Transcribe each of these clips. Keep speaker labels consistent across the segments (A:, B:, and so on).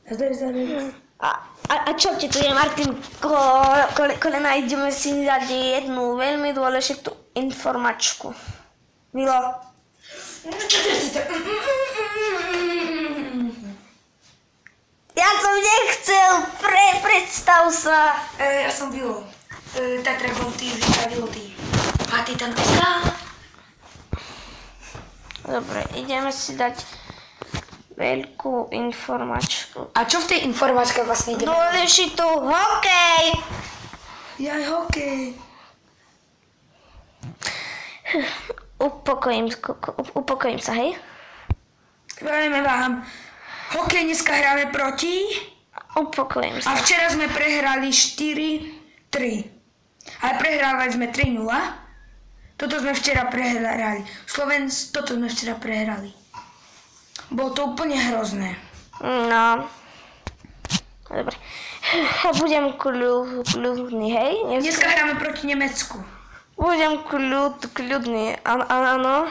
A: A čo ti tu je, Martin? Kolena, ideme si dať jednu veľmi dôležitú informačku. Milo? Ja som nechcel, predstav sa.
B: Ja som Vilo. Tatra TV a Vilo TV. A ty tam dneska?
A: Dobre, ideme si dať veľkú informačku.
B: A čo v tej informáčke vlastne ide?
A: Dôležitú hokej!
B: Jaj, hokej.
A: Upokojím sa, hej?
B: Veľmi váham. Hokej dneska hráme proti?
A: Upokojím sa.
B: A včera sme prehrali 4-3. Ale prehrávali sme 3-0. Toto sme včera prehrali. Toto sme včera prehrali. Bolo to úplne hrozné.
A: No. Dobre. Budem kľudný, hej?
B: Dneska hráme proti Nemecku.
A: Budem kľudný, áno.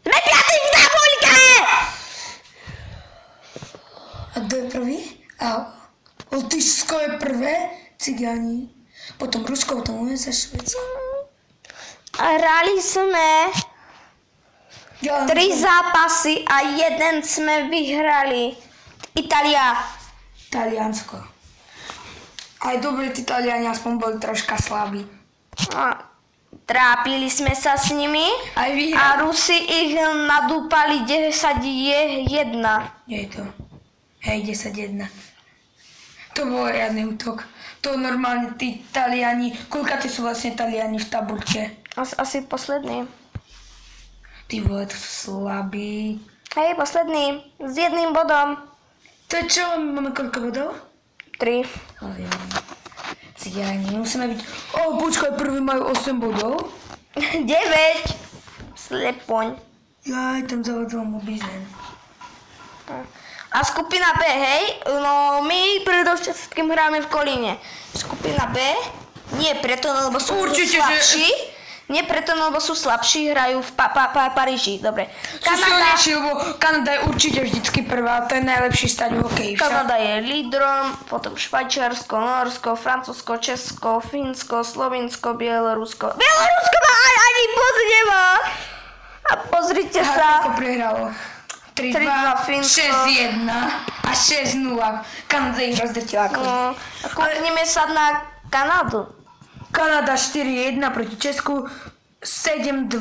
A: Sme piatý v tabuľke!
B: A kto je prvý? Lotyšsko je prvé, Cigáni, potom Rusko, potom USA, Švédsko.
A: A hrali sme 3 zápasy a 1 sme vyhrali.
B: Taliansko. Aj dobre, tí Taliani aspoň boli troška slabí.
A: Trápili sme sa s nimi
B: Aj vyhrali.
A: a Rusi ich nadúpali 10-1.
B: Nie je to. Hej, 10-1. To bol riadny útok. To normálne tí Taliani, koľka sú vlastne Taliani v tabuľke?
A: Asi posledný.
B: Ty vole, to sú slabí.
A: Hej, posledný. S 1 bodom.
B: To je čo? Máme koľko bodov?
A: 3.
B: Cigáni, musíme byť... počkaj, prvý majú 8 bodov.
A: 9. Slepoň.
B: Jaj, tam zavodol mobizen.
A: A skupina B, hej? No, my predovšetkým hráme v Kolíne. Skupina B, nie preto, lebo sú
B: Určite,
A: slabší. Nie preto, lebo sú slabší, hrajú v Paríži. Dobre.
B: Sú silnejší, lebo Kanada je určite vždycky prvá. To je najlepší stať v hokeji.
A: Kanada je lídrom, potom Švajčiarsko, Norsko, Francúzsko, Česko, Fínsko, Slovinsko, Bielorusko. Bielorusko má ani bod nemá! A pozrite sa.
B: Ako prehralo. 3-2,
A: Fínsko.
B: 6-1 a 6-0. Kanada ich rozdrtila.
A: A kúkneme sa na Kanadu.
B: Kanada 4-1 proti Česku, 7-2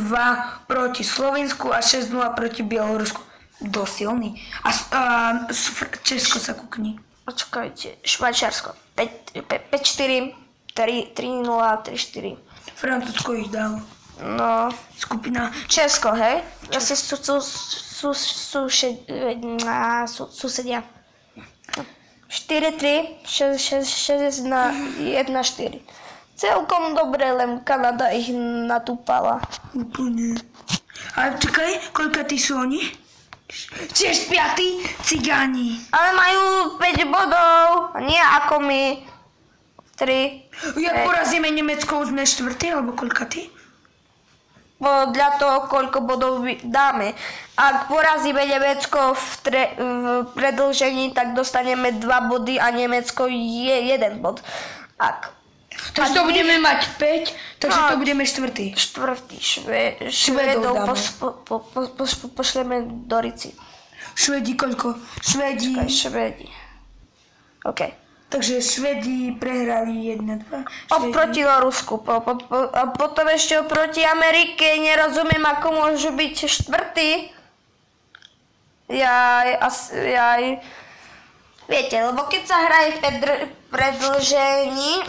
B: proti Slovinsku a 6-0 proti Bielorusku. Dosilný. A Česko sa kúkni.
A: Počkajte, Švajčiarsko. 5-4, 3-0, 3-4.
B: Francúzsko ich dalo.
A: No.
B: Skupina.
A: Česko, hej? Asi susedia. 4-3, 6-1-4. Celkom dobre, len Kanada ich natúpala.
B: Úplne. Ale čakaj, koľkatí sú oni? Tiež 5. Cigáni.
A: Ale majú 5 bodov, nie ako my. 3.
B: Jak porazíme Nemecko, sme 4. alebo koľkatí?
A: Podľa toho, koľko bodov dáme. Ak porazíme Nemecko v predĺžení, tak dostaneme 2 body a Nemecko je 1 bod.
B: Takže to budeme mať 5, takže to budeme 4.
A: Švedov pošleme do Rici.
B: Švedi koľko? Švedi.
A: OK.
B: Takže Švedi prehrali 1-2.
A: Oproti Norusku. A potom ešte oproti Amerike. Nerozumiem, ako môžu byť 4. Jaj. Viete, lebo keď sa hraje v predĺžení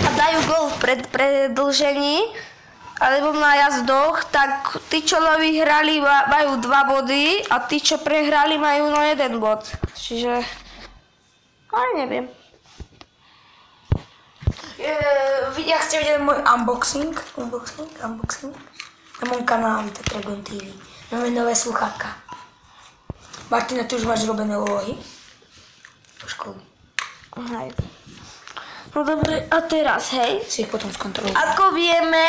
A: a dajú gól v predĺžení alebo na jazdoch, tak tí, čo vyhrali, majú 2 body a tí, čo prehrali, majú 1 bod. Čiže... Ale neviem.
B: Jak ste videli môj unboxing na môjom kanáli Dragon TV. Máme nové sluchátka. Martina, ty už máš robené úlohy? Po škole.
A: Hej. No dobre, a teraz, hej?
B: Si ich potom skontrolujem.
A: Ako vieme,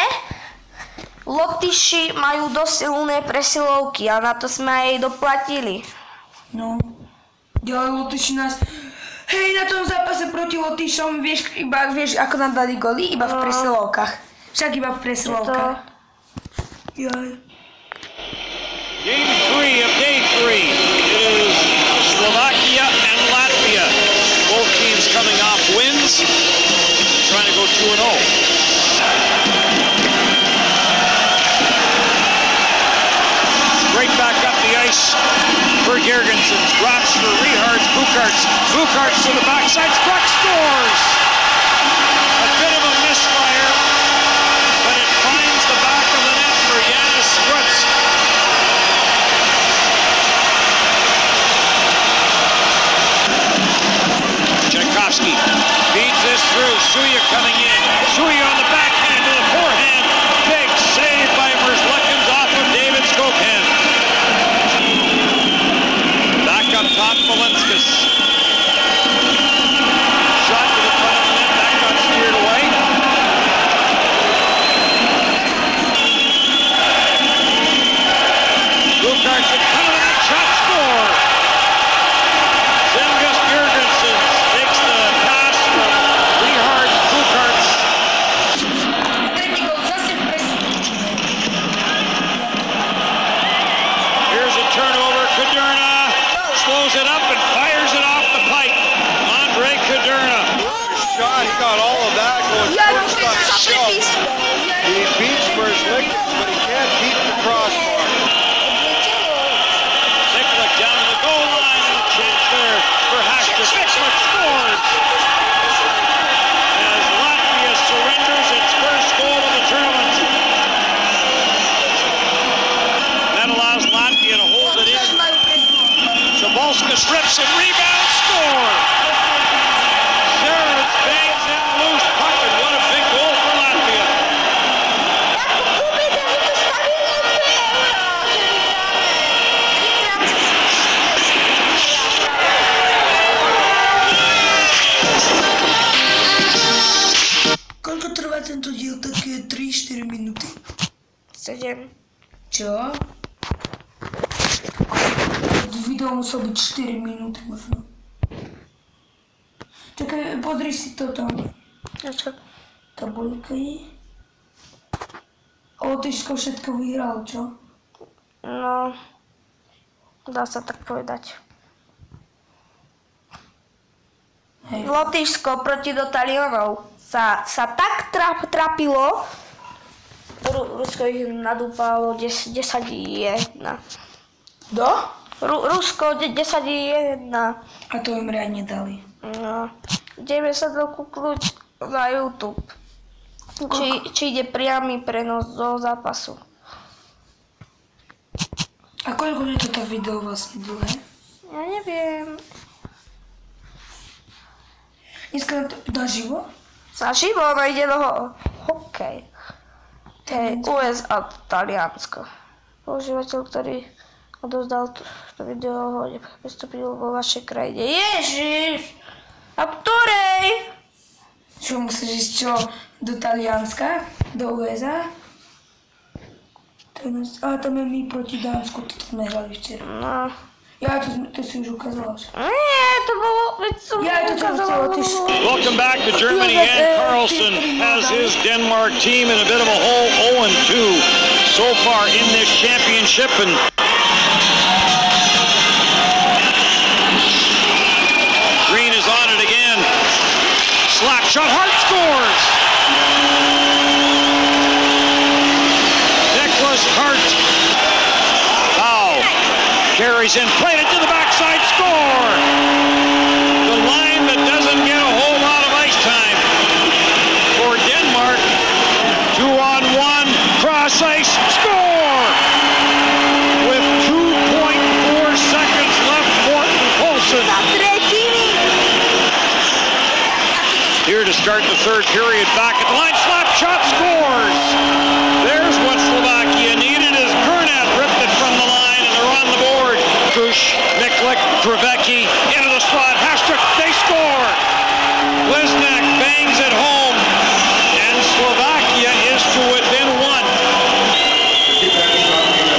A: Lotyši majú dosť silné presilovky a na to sme aj doplatili.
B: No. Ďalej Lotyši nás... Hej, na tom zápase proti Lotyšom, vieš, ako nám dali góly? Iba v presilovkách. Však iba v presilovkách. Jaj.
C: Game 3 of day 3. It is Slovakia and Latvia. Both teams coming off wins. Trying to go 2-0. Right back up the ice for Gergensen. Drops for Rehards, Bukarts. Bukarts to the backside. Struck scores! A bit of a misfire, but it finds the back of the net for Janis Struts. Tchaikovsky feeds this through. Suya coming in. Suya on the backhand to the forehand. Big save by Merzlikins off of David Skokan. Back up top, Valinskas. Shot to the front of the net. That got steered away. Bukarts in front of the net. Shot score. Zemgus Girgensson takes the pass from Richard Bukarts. Here's a turnover. Kuderna slows it up and fires it off the pipe. Andre Kuderna.
D: Shot, he got all of that going first on himself. He beats Merzlikins, but he can't beat the crossbar.
C: Nikolic down to the goal line and a chance there for Hasek. Nikolic scores as Latvia surrenders its first goal of the tournament. That allows Latvia to hold it in. Zabalska strips and rebounds, score! Sarah bangs in loose puck, and what a big goal for Latvia.
B: Koľko trvá tento diel? Také 3-4 minúty.
A: 7.
B: Čo? Video muselo byť 4 minúty možno. Čakaj, pozri si to tam.
A: Čo?
B: Tabulky. Lotyšsko všetko vyhralo, čo?
A: No, dá sa tak povedať.
B: Hej.
A: Lotyšsko proti do Talianov sa tak trápilo, Rusko ich nadúpalo 10-1.
B: Do?
A: Rusko 10-1.
B: A to im riadne dali.
A: No, ideme sa dokúknuť na YouTube. Či ide priamy prenos do zápasu.
B: A koľko je toto video vlastne dlhé?
A: Ja neviem.
B: Dneska naživo?
A: Zaživo, ale ide do hokej. To je USA Taliansko. Používateľ, ktorý odovzdal to video, ho prestúpil vo vašej krajine. Ježiš! A ktorej?
B: Čo musíš ísť čo? Do Talianska? Do USA? Ale tam je my proti Dánsku, to sme hrali včera.
A: No.
B: Ja, to si už ukázala.
A: Nie, to bolo...
B: Ja, to ukázala Lotyšsko.
C: Welcome back to Germany. Jan Carlson has his Denmark team in a bit of a hole, 0-2 so far in this championship. And Green is on it again. Slap shot, Hart scores! Nicholas Hart. Foul. Carries in, played it to the backside, score! The line that doesn't get a whole lot of ice time for Denmark. 2-on-1, cross ice, score! With 2.4 seconds left, Morten Poulsen. Here to start the third period, back at the line, slap shot, scores! There's what Slovakia needed as Gernat ripped it from the line and they're on the board. Kush, Nikolic, Trevecki, into the slot, Hasek, they score! Bliznak bangs it home and Slovakia is to within one.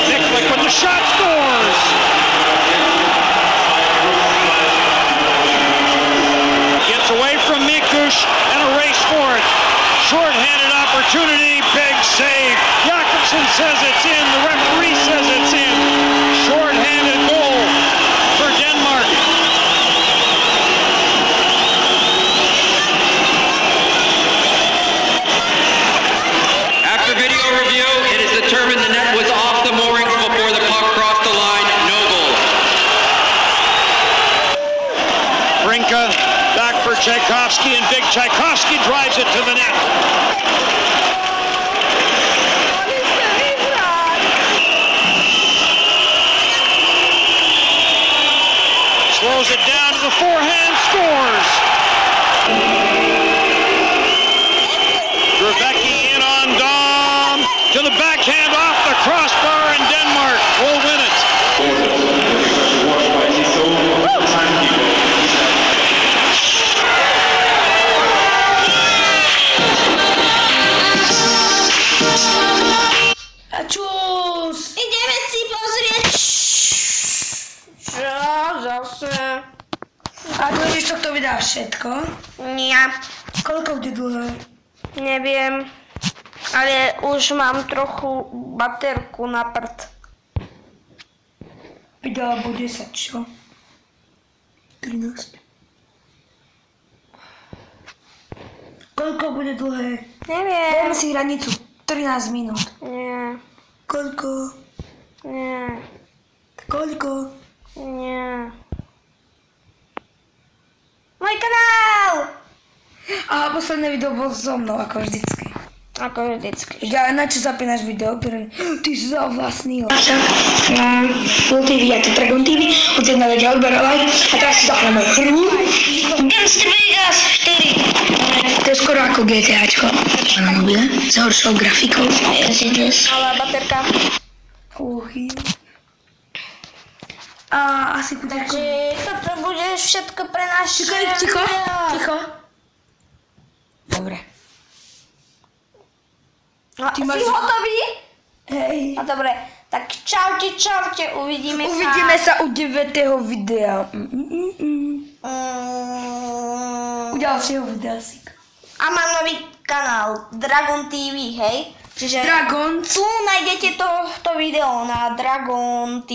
C: Nikolic with the shot, scores! Baterka, back for Tchaikovsky, and big Tchaikovsky drives it to the net. Slows it down to the forehand, scores. Drevecki in on Dom, to the backhand off the crossbar, and Denmark will win it.
B: A čus!
A: Ideme si pozrieť. Čo zase?
B: A to vieš, čo to vydá všetko?
A: Nie,
B: Koľko bude dlhé?
A: neviem. Ale už mám trochu baterku na prd.
B: Video bude sa čo? 13. Koľko bude dlhé?
A: Neviem.
B: Dajme si hranicu 13 minút.
A: Nie,
B: Koľko?
A: nie,
B: Koľko?
A: nie. Môj kanál!
B: A posledné video bol so mnou, ako vždycky.
A: Ako vždycky.
B: Ja na čo zapínaš video, ktoré ty si zavlastnil. Na Full TV a to Dragon TV, hoď na vedia odber like a teraz si zapneme hru.
A: Gangster Vegas 4.
B: To je skoro ako GTAčko. Áno, bude? S horšou grafikou.
A: Malá baterka.
B: Uchy. A asi bude...
A: Takže toto bude všetko pre naše
B: Ticho,
A: video.
B: ticho. Dobre.
A: No, si hotový?
B: Hej.
A: No dobre, tak čaute, uvidíme sa.
B: Uvidíme sa u 9. videa. U ďalšieho videa si.
A: A mám nový kanál, Dragon TV, hej? Čiže
B: Dragon.
A: tu nájdete to video na Dragon TV.